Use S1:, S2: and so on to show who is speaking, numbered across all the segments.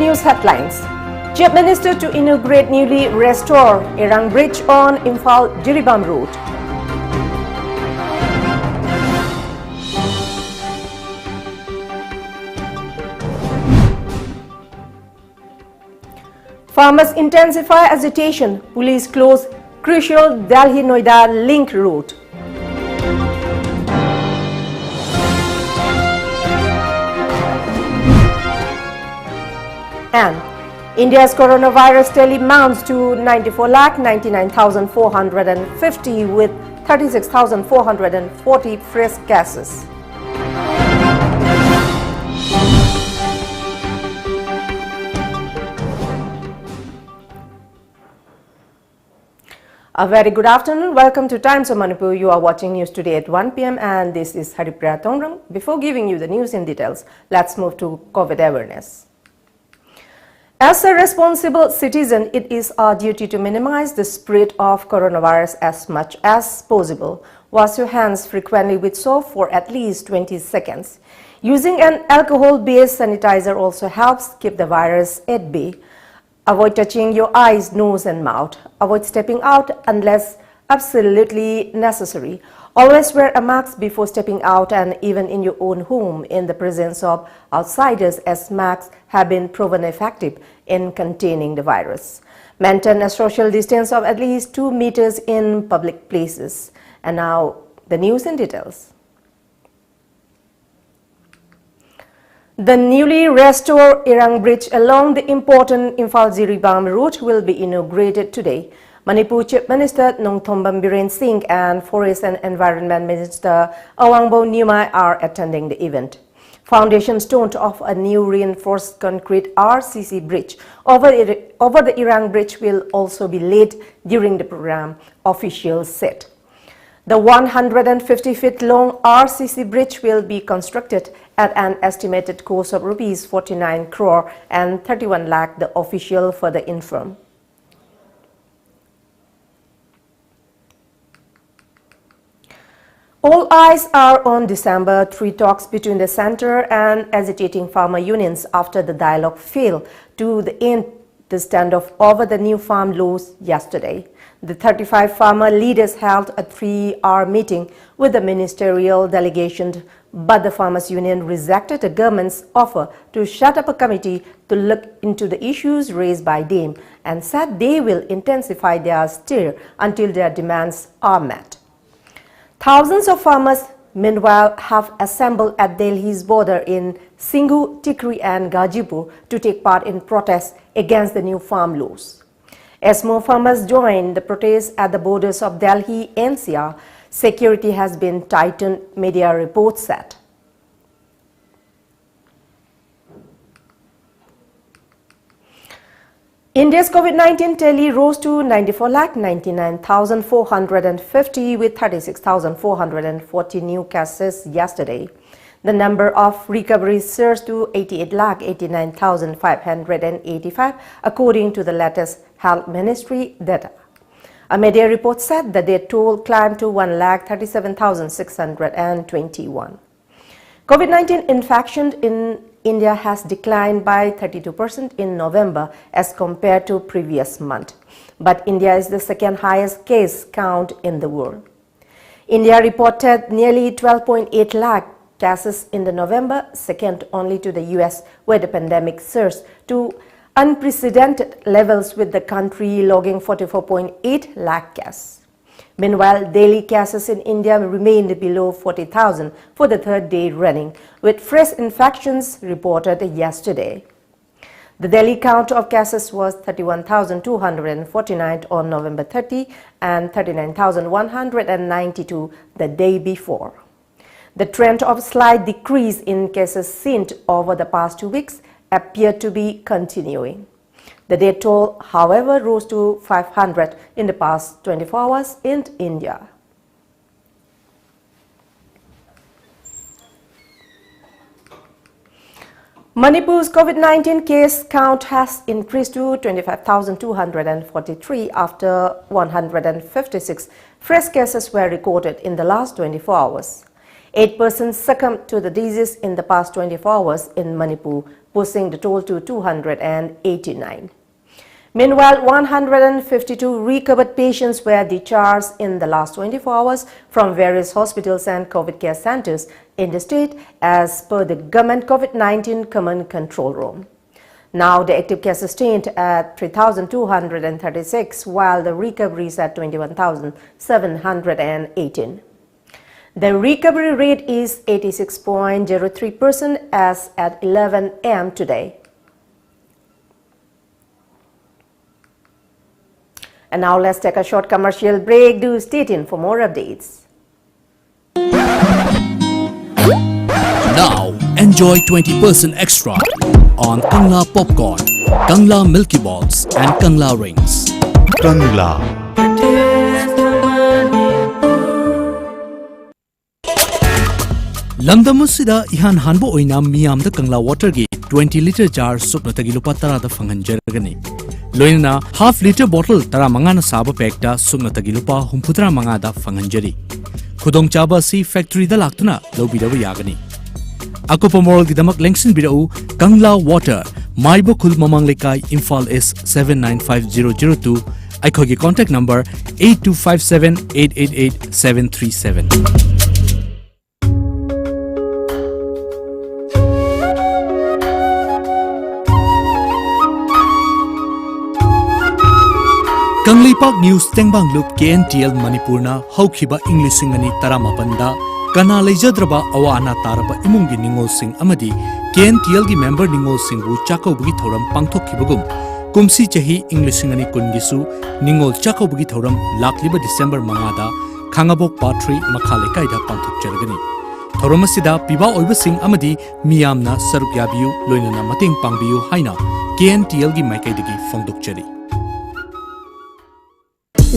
S1: news headlines. Chief Minister to inaugurate newly restored Erang Bridge on Imphal-Jiribam Road. Farmers intensify agitation. Police close crucial Delhi-Noida link road. And India's coronavirus tally mounts to 94,99,450 with 36,440 fresh cases. A very good afternoon. Welcome to Times of Manipur. You are watching news today at 1 p.m. and this is HARIPRIYA TONGBRAM. Before giving you the news in details, let's move to COVID awareness. As a responsible citizen, it is our duty to minimize the spread of coronavirus as much as possible. Wash your hands frequently with soap for at least 20 seconds. Using an alcohol-based sanitizer also helps keep the virus at bay. Avoid touching your eyes, nose and mouth. Avoid stepping out unless absolutely necessary. Always wear a mask before stepping out and even in your own home in the presence of outsiders, as masks have been proven effective in containing the virus. Maintain a social distance of at least 2 meters in public places. And now the news in details. The newly restored Erang Bridge along the important Imphal-Jiribam route will be inaugurated today. Manipur Chief Minister TOMTV Singh and Forest and Environment Minister Awangbo Nyumai are attending the event. Foundation stone of a new reinforced concrete RCC bridge over the Erang Bridge will also be laid during the program, officials said. The 150 feet long RCC bridge will be constructed at an estimated cost of rupees 49 crore and 31 lakh, the official further informed. All eyes are on December 3 talks between the centre and agitating farmer unions after the dialogue failed to end the standoff over the new farm laws yesterday. The 35 farmer leaders held a 3-hour meeting with the ministerial delegation, but the farmers' union rejected the government's offer to set up a committee to look into the issues raised by them and said they will intensify their stir until their demands are met. Thousands of farmers, meanwhile, have assembled at Delhi's border in Singhu, Tikri and Gazipur to take part in protests against the new farm laws. As more farmers join the protests at the borders of Delhi NCR, security has been tightened, media reports said. India's COVID-19 tally rose to 94,99,450 with 36,440 new cases yesterday. The number of recoveries surged to 88,89,585 according to the latest Health Ministry data. A media report said that their toll climbed to 1,37,621. COVID-19 infection in India has declined by 32% in November as compared to previous month. But India is the second highest case count in the world. India reported nearly 12.8 lakh cases in the November, second only to the US, where the pandemic surged to unprecedented levels with the country logging 44.8 lakh cases. Meanwhile, daily cases in India remained below 40,000 for the third day running, with fresh infections reported yesterday. The daily count of cases was 31,249 on November 30 and 39,192 the day before. The trend of slight decrease in cases seen over the past 2 weeks appeared to be continuing. The death toll, however, rose to 500 in the past 24 hours in India. Manipur's COVID-19 case count has increased to 25,243 after 156 fresh cases were recorded in the last 24 hours. 8 persons succumbed to the disease in the past 24 hours in Manipur, pushing the toll to 289. Meanwhile, 152 recovered patients were discharged in the last 24 hours from various hospitals and COVID care centers in the state as per the government COVID-19 Command Control Room. Now the active cases stand at 3,236 while the recoveries at 21,718. The recovery rate is 86.03% as at 11 a.m. today. And now let's take a short commercial break. Do stay tuned for more updates.
S2: Now enjoy 20% extra on Kangla popcorn, Kangla Milky Balls and Kangla rings.
S3: Kangla.
S2: Lamdamusida ihan hanbo oina miyam da Kangla water gi 20 liter jar sukna tagi lupa tara da fanganjaragani. Loina half liter bottle tara mangana saba pekta sukna tagi lupa humputra mangada fanganjari. Khudong chaba si factory da laktuna lobidawa yagani. Akopa moral gidamak lengsin bidau Kangla water Maibo Khul Mamang Lekai Imphal S 795002 Aikogi contact number 8257888737. Kanglipak News Tengbang Loop KNTL Manipurna Haukhiba English Singani Taramapanda Kana Lejadraba Awana Taraba Imungi Ningol Singh Amadi KNTL gi member Ningol Singh bu Chakaubugi Thoram Pangthokkhibagum Kumsi Chahi English Singani Kungisu Ningol Chakaubugi Thoram Lakliba December Mangada Khangabok Patri Makhale Kaida Pangthokjaragani Thoramasida Piba Oiba Singh Amadi Miyamna Saruk Yabiu Loinana Mating Pangbiu Haina KNTL gi Maikaidagi Fongdokjari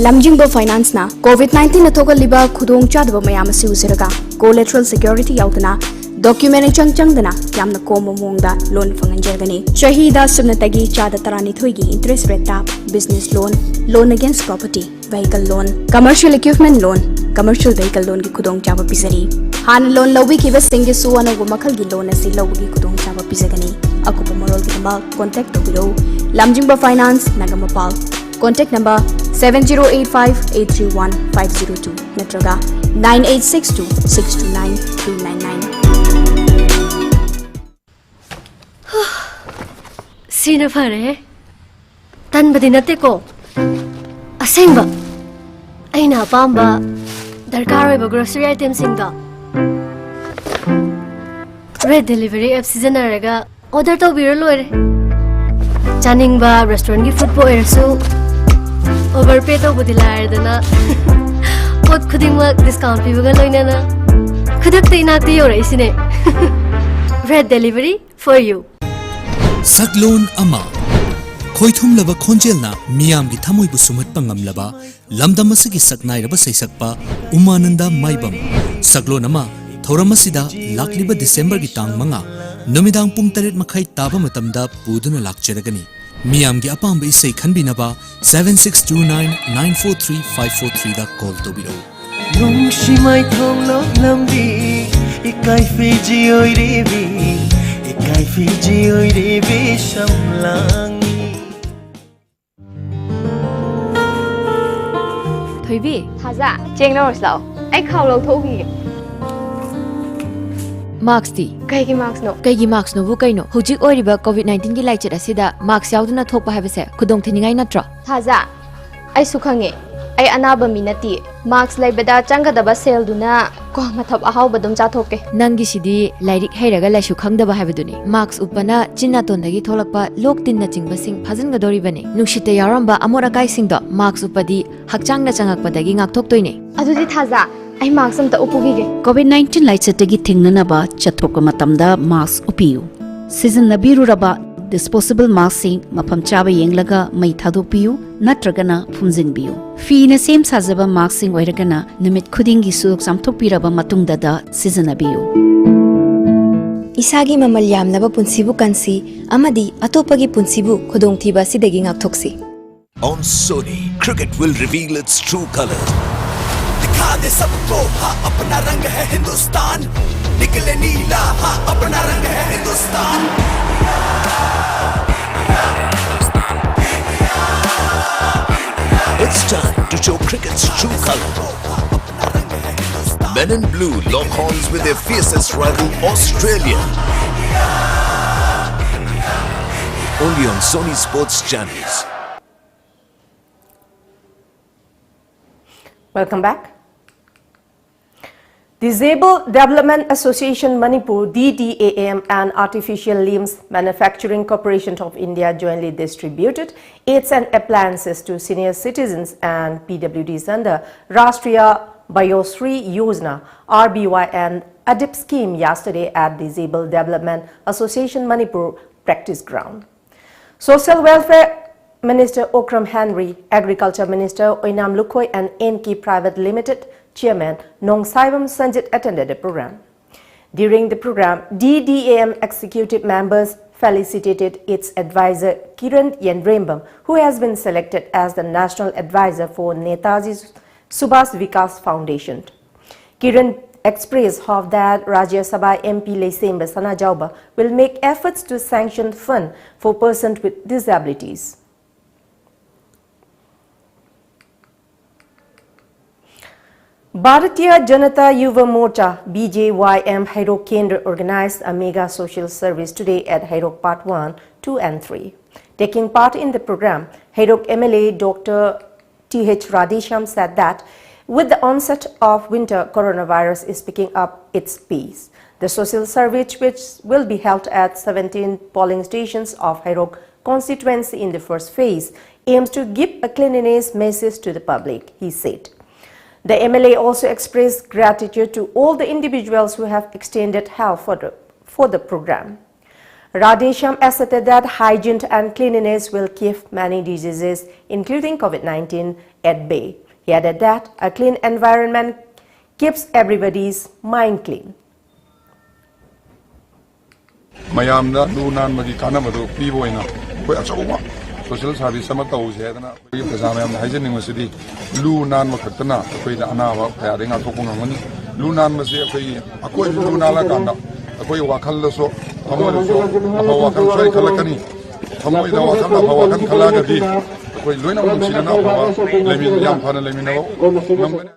S4: Lamjingbo Finance na COVID-19 na thogal liba khudong chadba mayam asi usiraga collateral security yautana document chang dana yamna komo mongda loan fanganjargani shahida subnatagi chada tarani thoigi interest rate ta business loan against property vehicle loan commercial equipment loan commercial vehicle loan gi khudong chaba pisari han loan lobi ki ba singi su anago makhal gi loan asi lobi khudong chaba pisagani akupa morol gi ba contact tobiro Lamjingbo Finance Nagamapal contact number 7085831502 natraga 9862629399
S5: Sina fare tan badinate ko asengba aina pamba darkar hoiba grocery item singa red delivery app seasonaraga order to biro loire chaningba restaurant gi food po ersu overpay to budilai dana pot khudingma discount pibuga loinana khudakte inakte yora isine red delivery for you
S2: Saglon Ama Khoithum laba khonjelna miyam gi thamoi bu sumat pangam laba lamdam asigi saknai raba saisakpa Umananda Maibam Saglon Ama Thoramasida lakliba December gi tang manga numidang pung 8 makhai taba matamda puduna lakcheragani Miyam gi apamba isai khanbinaba 7629943543 da call tobiro
S6: Nungshi mai thonglo lambi ikai fiji oi rebi ikai fiji oi rebi shamlangi
S7: Thoibi
S8: Haza cheng no sao ai khau lo thogi
S7: Marks ti
S8: kaigi marks no
S7: marks no bu kaino hujik oiriba COVID-19 gi laichit asida marks yauduna thokpa habese khudong thiningai natra
S8: Haza ai sukhange ai anaba minati marks laibada changadaba sel duna ko mathap ahau badum cha thokke
S7: nangi sidi lairik heiraga laisu khangdaba habeduni marks upana chinna tondagi tholakpa lok tinna chingba sing phajin gadori bani nushite yaramba amora kai singdo marks upadi hakchangna changakpadagi ngakthok toine
S8: adudi thaza ai marks amta upugige
S9: COVID-19 laichitagi thingnanaba chathokka matamda marks upiyu season nabiru raba disposable masking mafam chaba yenglaga mai thadokpiyu natragana phumjinbiyu fina sem sajaba masking oiragana numit khudingi suk samthokpiraba matungda da seasonnabiyu
S10: Isagi mamal yamlaba punsibu kansi amadi atopagi punsibu khudongthiba sidagi ngakthoksi
S11: On Sony, cricket will reveal its true colors. दिखा दे सबको हाँ अपना रंग है हिंदुस्तान निकले नीला हाँ अपना रंग है Hindustan It's time to show cricket's true color. Men in blue lock horns with their fiercest rival Australia. Only on Sony Sports channels.
S1: Welcome back. Disabled Development Association Manipur DDAM and Artificial Limbs Manufacturing Corporation of India jointly distributed aids and appliances to senior citizens and PWDs under Rashtriya Bayosri Yojana RBY and ADIP scheme yesterday at Disabled Development Association Manipur practice ground. Social Welfare Minister Okram Henry, Agriculture Minister Oinam Lukhoi and NK Private Limited Chairman Nong Saibam Sanjit attended the program. During the program, DDAM executive members felicitated its advisor Kiran Yendrembam, who has been selected as the National Advisor for Netaji Subhas Vikas Foundation. Kiran expressed hope that Rajya Sabha MP Leisemba Sana Jauba will make efforts to sanction fund for persons with disabilities. Bharatiya Janata Yuva Morcha BJYM Hairok Kendra organized a mega social service today at Hairok Part 1, 2 and 3. Taking part in the program, Hairok MLA Dr. T.H. Radhesham said that with the onset of winter, coronavirus is picking up its pace. The social service, which will be held at 17 polling stations of Hairok constituency in the first phase, aims to give a cleanliness message to the public, he said. The MLA also expressed gratitude to all the individuals who have extended help for the program. Radhesham asserted that hygiene and cleanliness will keep many diseases, including COVID-19, at bay. He added that a clean environment keeps everybody's mind clean.
S3: Social service sama tau se na koi pesa me am hygiene university lu nan ma khatna koi da ana ba ya de nga thokung ngani lu nan ma se koi akoi lu na la kan da akoi wa khal la so amo la so apa wa kan sai khala kani amo ida wa kan ba wa kan khala ga di akoi loina ma si na ba le mi yam phana le mi na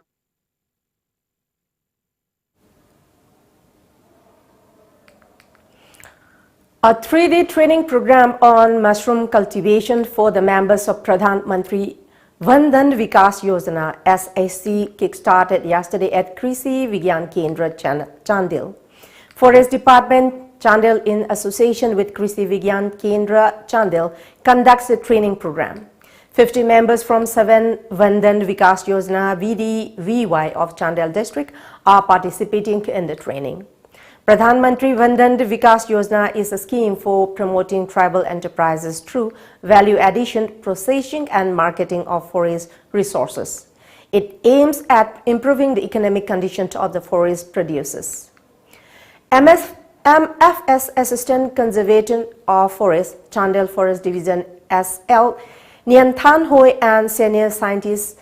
S1: A 3-day training program on mushroom cultivation for the members of Pradhan Mantri Vandan Vikas Yojana SAC kick-started yesterday at Krishi Vigyan Kendra Chandil. Forest Department Chandil, in association with Krishi Vigyan Kendra Chandil, conducts a training program. 50 members from 7 Vandan Vikas Yojana VDVY of Chandil district are participating in the training. Pradhan Mantri Vandan Vikas Yojana is a scheme for promoting tribal enterprises through value addition, processing and marketing of forest resources. It aims at improving the economic conditions of the forest producers. MFS Assistant Conservation of Forest, Chandel Forest Division SL Nianthan Hoi and Senior Scientist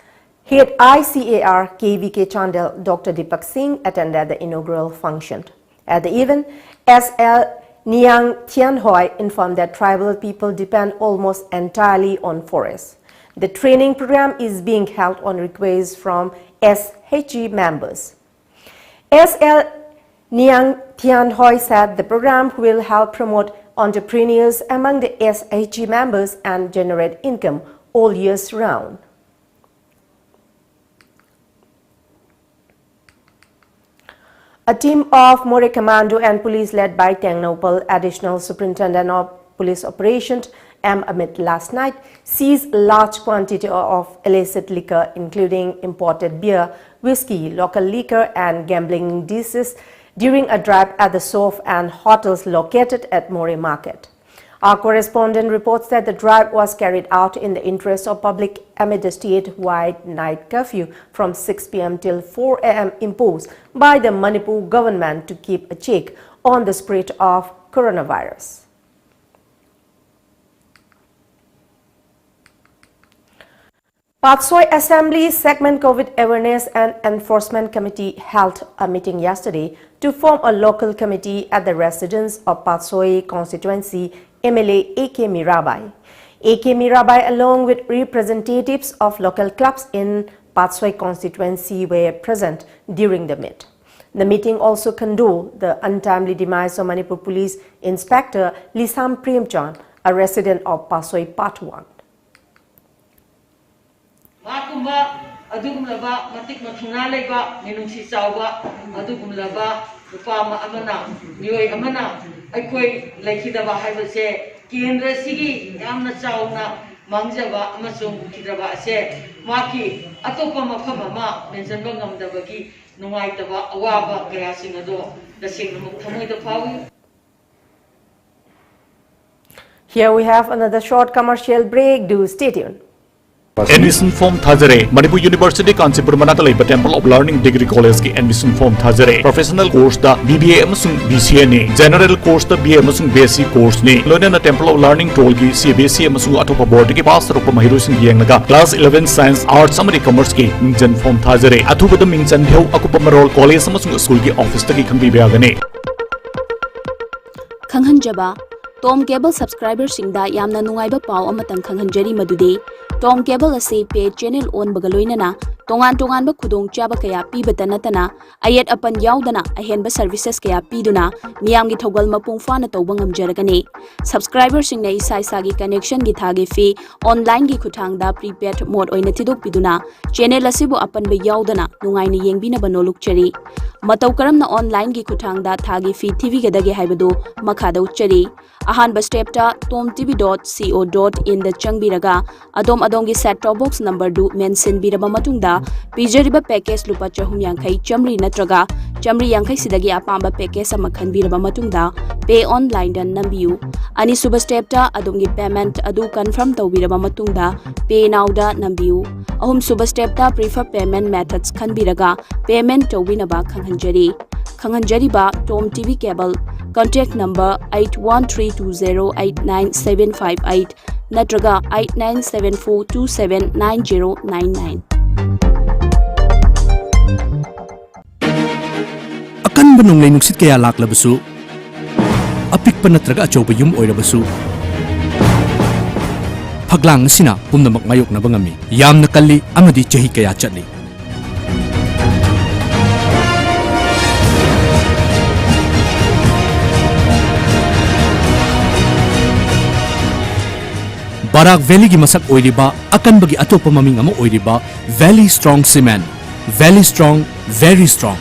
S1: Head ICAR KVK Chandel Dr. Deepak Singh attended the inaugural function. At the event, SL Niang Thian Hoi informed that tribal people depend almost entirely on forests. The training program is being held on request from SHG members. SL Niang Thian Hoi said the program will help promote entrepreneurs among the SHG members and generate income all years round. A team of More Commando and police led by Tengnopal Additional Superintendent of Police Operations M. Amit last night seized a large quantity of illicit liquor including imported beer, whiskey, local liquor and gambling indices during a drive at the Sof and hotels located at More Market. Our correspondent reports that the drive was carried out in the interest of public amid the state-wide night curfew from 6 p.m. till 4 a.m. imposed by the Manipur government to keep a check on the spread of coronavirus. Patsoi Assembly Segment COVID Awareness and Enforcement Committee held a meeting yesterday to form a local committee at the residence of Patsoi constituency MLA A.K. Mirabai. A.K. Mirabai, along with representatives of local clubs in Patsoi constituency, were present during the meet. The meeting also condoled the untimely demise of Manipur Police Inspector Lisam Premchan, a resident of Patsoi Part 1.
S12: Makumba adugumlaba matik mathuna leba minungsi chawba adugumlaba upama amana mioi amana aikoi laikhidaba haibase kendra sigi yamna chawna mangjaba amasung khidaba ase maki atopa mafam ama menjanba ngamdabagi nungaitaba awaba kaya singado dasingmuk thamoida phawi.
S1: Here we have another short commercial break. Do stay tuned.
S2: Admission form Thazare, Manipur University Kanchipur Manata Laiba Temple of Learning Degree College ki admission form Thazare. Professional course da BBA amasung BCA ne, general course da BA amasung BSc course ne. Loina Temple of Learning Toll ki CBSE amasung atopa board ki pass rupa mahiru sing yengnaga class 11 Science Arts amari Commerce ki mingjan form Thazare. Athuba da mingjan dheu akupa marol college amasung school ki office ta ki khangbi biagane.
S4: Khanghanjaba Tom Cable subscriber singda yamna nungaiba pau amatang khanghanjari madude Tom Cable ase pay channel on bagaloinana tongan ba khudong chaba kaya pibata natana ayat apan yaudana ahenba services kaya piduna miyamgi thogal mapung fana tawba ngamjaragani subscriber singna isai sagi connection gi thagi fee online gi khuthangda prepaid mode oina thidok piduna channel asibu apan ba yaudana nungaina yengbina banoluk chari matau karamna online gi khuthangda thagi fee tv gadage haibadu makhada uchari ahanba step ta tomtv.co.in da changbiraga adom gi set top box number du mention biraba matungda pijariba package lupa chahum yankhai chamri natraga chamri yankhai sidagi apamba package ama khanbiraba matungda pay online dan nambiu ani suba step ta adom gi payment adu confirm tawbiraba matungda pay now da nambiu ahum suba step ta prefer payment methods khanbiraga payment tawbinaba khanghanjari ba Tom TV Cable contact number 8132089758 natraga 8974279099
S2: Akanba nung nungsit kaya laklabasu apikpa natraga achoba yum oirabasu phaglang sina pumnamak mayok na bangami yamna kalli amadi chahi kaya chatli Barak Valley gi masak oiriba akanbagi atopa maming ama oiriba Valley Strong Cement. Valley Strong, very strong.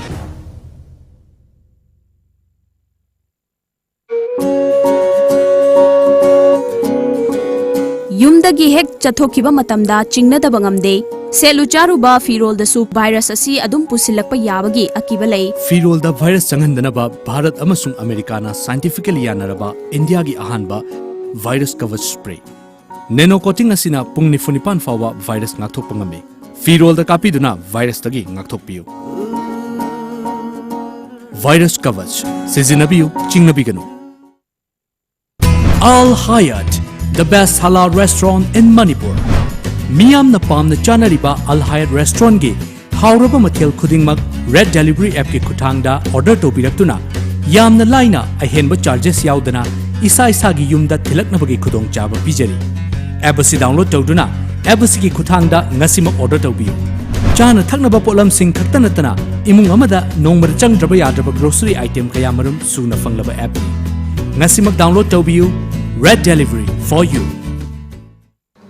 S4: Yumdagi hek chathokiba matamda chingnadaba ngamde selu charuba firol da su virus asi adum pusilakpa yabagi akiba lei
S2: Firol da virus changhandanaba Bharat amasung Americana scientifically yanaraba India gi ahanba virus cover spray. Nano coating asina pung nifunipan fawa virus ngakthok pangame. Firol da kapi duna virus tagi ngakthok piyo. Virus coverage sizinabiyo chingnabigano. Al Hayat, the best halal restaurant in Manipur. Miyam na pam na chanariba Al Hayat restaurant gi hauraba mathel khudingmak red delivery app ki khuthangda order tobiraktuna yamna laina ahenba charges yaudana isa gi yumda thilaknabagi khudong chaba pijari. App asi download tawduna app asi ki khuthangda ngasimak order tawbiyo. Chana thaknaba polam sing khakta natana imung amada nongmar changdraba yadraba grocery item kaya marum suna fanglaba app ni. Ngasimak download tawbiyo. Red delivery for you.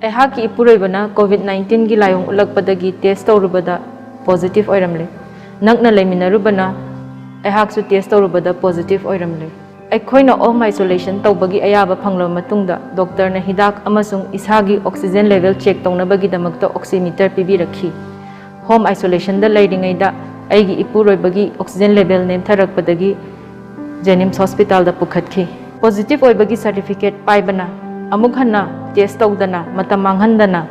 S13: Ehaki ipuroibana COVID-19 gi layong ulagpadagi test tawrubada positive oiramle. Nakna laiminarubana ehaksu test tawrubada positive oiramle. Aikhoina home isolation tawbagi ayaba phanglo matungda doctor na hidak amasung ishagi oxygen level check tawnabagi damakta oximeter pibirakhi. Home isolation da lairingaida aigi ipuroibagi oxygen level nemtharakpadagi Jenims Hospital da pukhatkhi. Positive oibagi certificate paibana amuk hanna test tawdana matam manghandana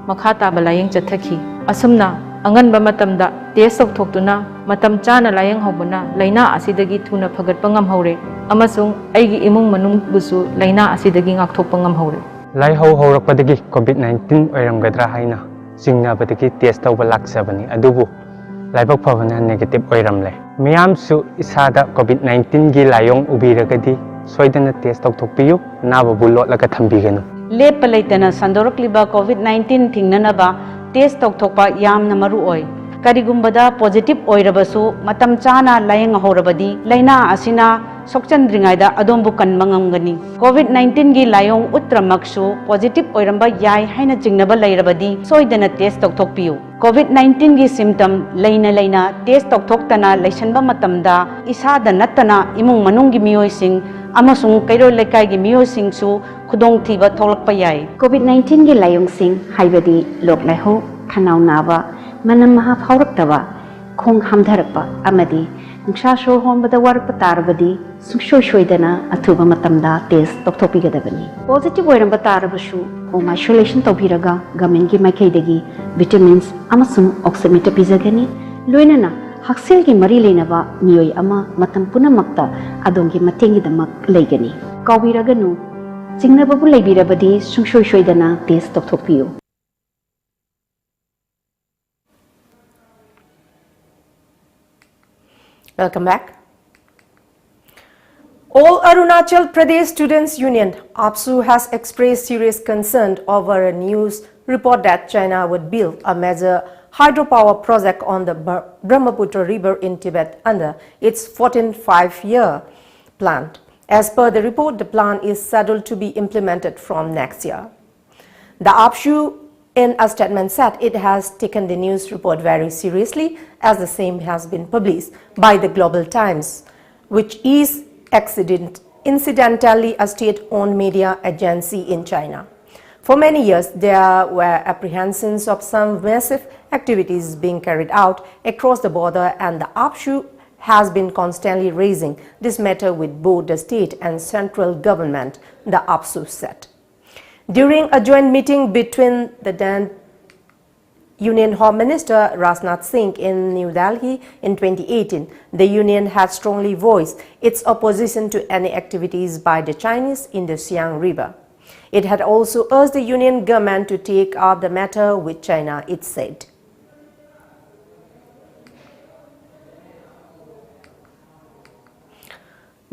S13: makha taba layeng chathakhi asumna anganba matamda test tawthoktuna matam chana layeng hobuna laina asidagi thuna phagatpa ngamhore amasung aigi imung manung busu laina asidagi ngakthokpa ngamhore
S14: lai ho horakpadagi COVID-19 oiramgadra haina ꯆꯤꯡꯅꯕꯗꯒꯤ test ꯇꯧꯕ ꯂꯥꯛꯆꯕꯅꯤ ꯑꯗꯨꯕꯨ ꯂꯥꯏꯕꯛ ꯐꯕꯅ negative ꯑꯣꯏꯔꯝꯂꯦ ꯃꯤꯌꯥꯝꯁꯨ ꯏꯁꯥꯗ ꯀꯣꯚꯤꯗ-19ꯒꯤ ꯂꯥꯏꯑꯣꯡ ꯎꯕꯤꯔꯒꯗꯤ ꯁꯣꯏꯗꯅ test ꯇꯧꯊꯣꯛꯄꯤꯌꯨ ꯑꯅꯥꯕꯕꯨ ꯂꯣꯠꯂꯒ ꯊꯝꯕꯤꯒꯅꯨ
S15: ꯂꯦꯞꯄ ꯂꯩꯇꯅ ꯁꯟꯗꯣꯔꯛꯂꯤꯕ ꯀꯣꯚꯤꯗ-19 ꯊꯤꯡꯅꯅꯕ test ꯇꯧꯊꯣꯛꯄ ꯌꯥꯝꯅ ꯃꯔꯨꯑꯣꯏ ꯀꯔꯤꯒꯨꯝꯕꯗ ꯄꯣꯖꯤꯇꯤꯚ ꯑꯣꯏꯔꯕꯁꯨ ꯃꯇꯝ ꯆꯥꯅ ꯂꯥꯌꯦꯡꯍꯧꯔꯕꯗꯤ ꯂꯩꯅꯥ ꯑꯁꯤꯅ ꯁꯣꯛꯆꯟꯗ꯭ꯔꯤꯉꯩꯗ ꯑꯗꯣꯝꯕꯨ ꯀꯟꯕ ꯉꯝꯒꯅꯤ ꯀꯣꯚꯤꯗ-19ꯒꯤ ꯂꯥꯏꯑꯣꯡ ꯎꯠꯇ꯭ꯔꯃꯛꯁꯨ ꯄꯣꯖꯤꯇꯤꯚ ꯑꯣꯏꯔꯝꯕ ꯌꯥꯏ ꯍꯥꯏꯅ ꯆꯤꯡꯅꯕ ꯂꯩꯔꯕꯗꯤ ꯁꯣꯏꯗꯅ ꯇꯦꯁ ꯇꯧꯊꯣꯛꯄꯤꯌꯨ ꯀꯣꯚꯤꯗ-19ꯒꯤ ꯁꯤꯝꯇꯝ ꯂꯩꯅ ꯇꯦꯁ ꯇꯧꯊꯣꯛꯇꯅ ꯂꯩꯁꯟꯕ ꯃꯇꯝꯗ ꯏꯁꯥꯗ ꯅꯠꯇꯅ ꯏꯃꯨꯡ ꯃꯅꯨꯡꯒꯤ ꯃꯤꯑꯣꯏꯁꯤꯡ ꯑꯃꯁꯨꯡ ꯀꯩꯔꯣꯜ ꯂꯩꯀꯥꯏꯒꯤ ꯃꯤꯑꯣꯏꯁꯤꯡꯁꯨ ꯈꯨꯗꯣꯡꯊꯤꯕ ꯊꯣꯛꯂꯛꯄ ꯌꯥꯏ
S9: COVID-19ꯒꯤ ꯂꯥꯏꯑꯣꯡꯁꯤꯡ ꯍꯥꯏꯕꯗꯤ ꯂꯣꯛ ꯂꯥꯏꯍꯧ ꯈꯅꯥꯎ ꯅꯥꯕ ꯃꯅꯝ ꯃꯍꯥ ꯐꯥꯎꯔꯛꯇꯕ ꯈꯣꯡ ꯍꯥꯝꯊꯔꯛꯄ ꯑꯃꯗꯤ ꯅꯨꯡꯁꯥ ꯁꯣꯔ ꯍꯣꯟꯕꯗ ꯋꯥꯔꯛꯄ ꯇꯥꯔꯕꯗꯤ ꯁꯨꯡꯁꯣꯏ ꯁꯣꯏꯗꯅ ꯑꯊꯨꯕ ꯃꯇꯝꯗ ꯇꯦꯁ ꯇꯧꯊꯣꯛꯄꯤꯒꯗꯕꯅꯤ ꯄꯣꯖꯤꯇꯤꯚ ꯑꯣꯏꯔꯝꯕ ꯇꯥꯔꯕꯁꯨ ꯍꯣꯝ ꯑꯥꯏꯁꯣꯂꯦꯁꯟ ꯇꯧꯕꯤꯔꯒ ꯒꯚꯔꯟꯃꯦꯟꯠꯀꯤ ꯃꯥꯏꯀꯩꯗꯒꯤ ꯚꯤꯇꯥꯃꯤꯟꯁ ꯑꯃꯁꯨꯡ ꯑꯣꯛꯁꯤꯃꯤꯇꯔ ꯄꯤꯖꯒꯅꯤ ꯂꯣꯏꯅꯅ ꯍꯛꯁꯦꯜꯒꯤ ꯃꯔꯤ ꯂꯩꯅꯕ ꯃꯤꯑꯣꯏ ꯑꯃ ꯃꯇꯝ ꯄꯨꯝꯅꯃꯛꯇ ꯑꯗꯣꯝꯒꯤ ꯃꯇꯦꯡꯒꯤꯗꯃꯛ ꯂꯩꯒꯅꯤ ꯀꯥꯎꯕꯤꯔꯒꯅꯨ ꯆꯤꯡꯅꯕꯕꯨ ꯂꯩꯕꯤꯔꯕꯗꯤ ꯁꯨꯡꯁꯣꯏ ꯁꯣꯏꯗꯅ test ꯇꯧꯊꯣꯛꯄꯤꯌꯨ
S1: Welcome back. All Arunachal Pradesh Students Union (APSU) has expressed serious concern over a news report that China would build a major hydropower project on the Brahmaputra River in Tibet under its 14th five-year plan. As per the report, the plan is scheduled to be implemented from next year. The APSU in a statement said it has taken the news report very seriously as the same has been published by the Global Times, which is incidentally a state-owned media agency in China. For many years, there were apprehensions of some massive activities being carried out across the border, and the APSU has been constantly raising this matter with both the state and central government, the APSU said. During a joint meeting between the then Union Home Minister Rajnath Singh in New Delhi in 2018, the union had strongly voiced its opposition to any activities by the Chinese in the Siang River. It had also urged the union government to take up the matter with China, it said.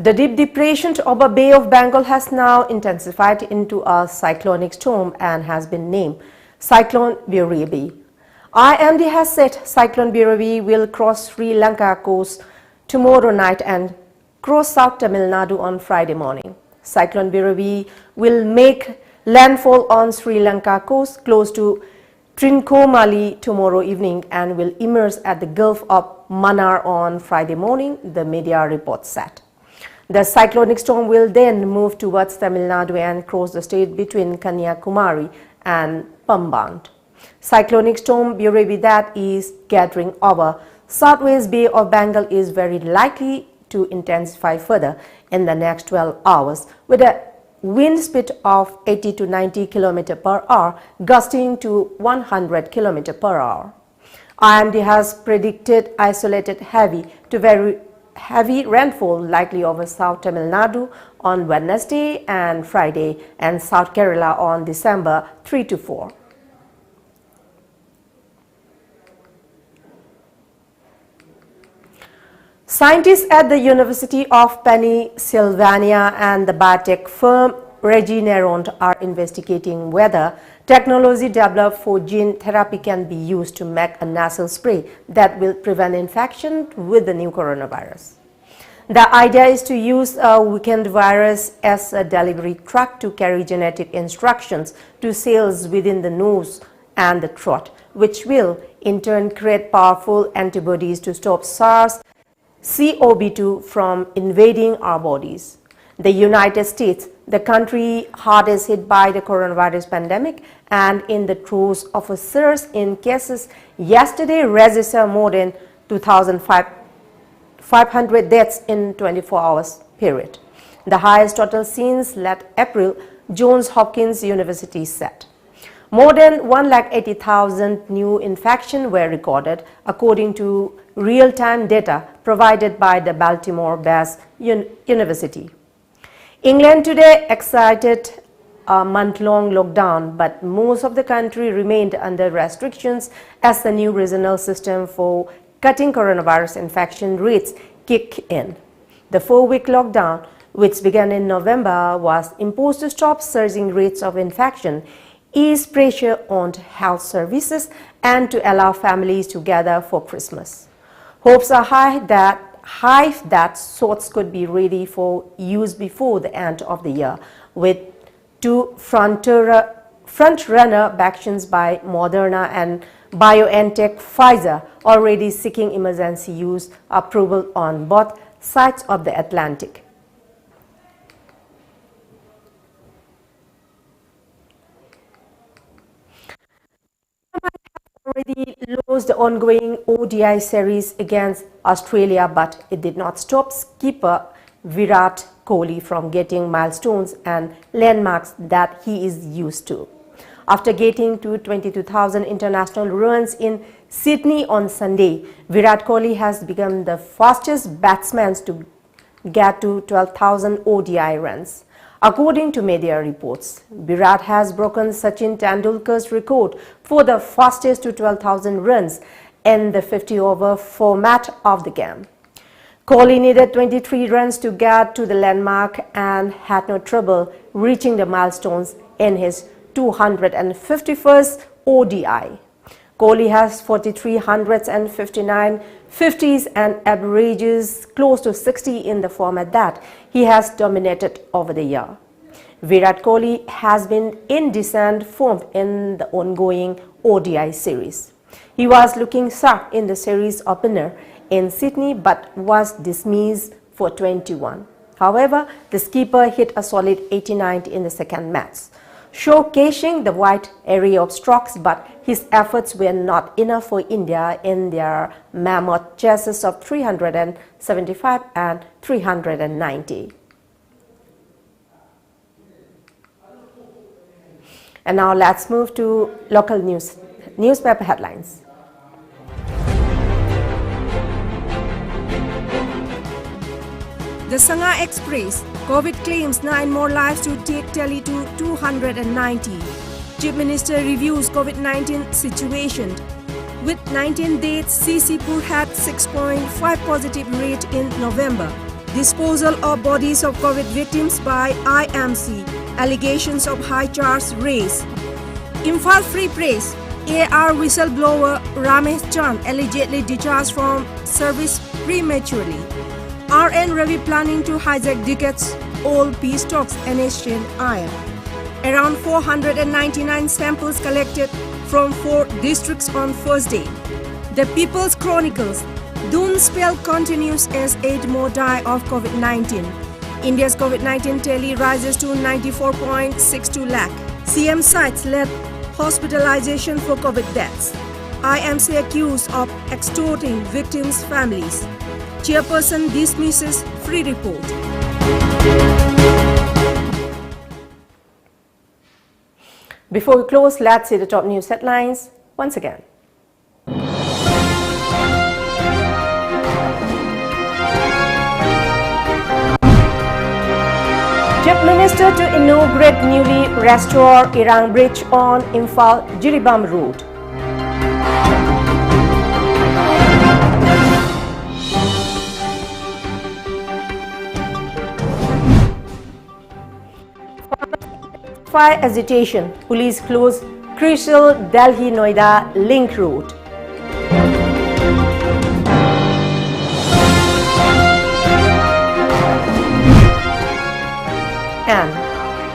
S1: The deep depression over Bay of Bengal has now intensified into a cyclonic storm and has been named Cyclone Birabi. IMD has said Cyclone Birabi will cross Sri Lanka coast tomorrow night and cross South Tamil Nadu on Friday morning. Cyclone Birabi will make landfall on Sri Lanka coast close to Trincomalee tomorrow evening and will emerge at the Gulf of Mannar on Friday morning, the media report said. The cyclonic storm will then move towards Tamil Nadu and cross the state between Kanyakumari and Pamband. Cyclonic storm Birabi that is gathering over Southwest Bay of Bengal is very likely to intensify further in the next 12 hours with a wind speed of 80 to 90 km per hour, gusting to 100 km per hour. IMD has predicted isolated heavy to very heavy rainfall likely over South Tamil Nadu on Wednesday and Friday and South Kerala on December 3 to 4. Scientists at the University of Pennsylvania and the biotech firm Regeneron are investigating whether technology developed for gene therapy can be used to make a nasal spray that will prevent infection with the new coronavirus. The idea is to use a weakened virus as a delivery truck to carry genetic instructions to cells within the nose and the throat, which will in turn create powerful antibodies to stop SARS-CoV-2 from invading our bodies. The United States, the country hardest hit by the coronavirus pandemic and in the throes of a surge in cases, yesterday registered more than 2,500 deaths in 24 hours period. The highest total since late April, Johns Hopkins University said. More than 180,000 new infections were recorded, according to real-time data provided by the Baltimore-based university. England today excited a month-long lockdown, but most of the country remained under restrictions as the new regional system for cutting coronavirus infection rates kicked in. The 4-week lockdown, which began in November, was imposed to stop surging rates of infection, ease pressure on health services, and to allow families to gather for Christmas. Hopes are high that sorts could be ready for use before the end of the year, with 2 front-runner vaccines by Moderna and BioNTech Pfizer already seeking emergency use approval on both sides of the Atlantic. Already lost the ongoing ODI series against Australia, but it did not stop skipper Virat Kohli from getting milestones and landmarks that he is used to. After getting to 22,000 international runs in Sydney on Sunday, Virat Kohli has become the fastest batsman to get to 12,000 ODI runs. According to media reports, Virat has broken Sachin Tendulkar's record for the fastest to 12,000 runs in the 50-over format of the game. Kohli needed 23 runs to get to the landmark and had no trouble reaching the milestones in his 251st ODI. Kohli has 43 hundreds and 59 50s and averages close to 60 in the format that he has dominated over the year. Virat Kohli has been in decent form in the ongoing ODI series. He was looking sharp in the series opener in Sydney but was dismissed for 21. However, the skipper hit a solid 89 in the second match, showcasing the wide array of strokes, but his efforts were not enough for India in their mammoth chases of 375 and 390. And now let's move to local newspaper headlines.
S16: The Sangha Express, COVID claims 9 more lives to take tally to 290. Chief Minister reviews COVID-19 situation. With 19 deaths, Sisipur had 6.5 positive rate in November. Disposal of bodies of COVID victims by IMC. Allegations of high charge raised. Imphal Free Press, AR whistleblower Ramesh Chand allegedly discharged from service prematurely. RN Ravi planning to hijack decades old peace talks and exchange iron. Around 499 samples collected from 4 districts on first day. The People's Chronicles, doom spell continues as 8 more die of COVID-19. India's COVID-19 tally rises to 94.62 lakh. CM cites led hospitalization for COVID deaths. IMC accused of extorting victims' families. Chairperson dismisses free report.
S1: Before we close, let's see the top news headlines once again. Chief Minister to inaugurate newly restored Irang Bridge on Imphal-Jiribam Road. Fire agitation, police close crucial Delhi-Noida link road. And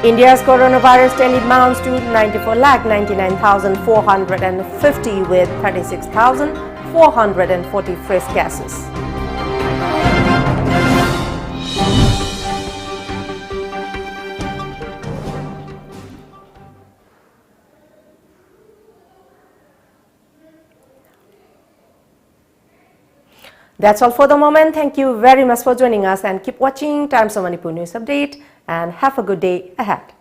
S1: India's coronavirus tally mounts to 94,99,450 with 36,440 fresh cases. That's all for the moment. Thank you very much for joining us and keep watching Times of Manipur News Update and have a good day ahead.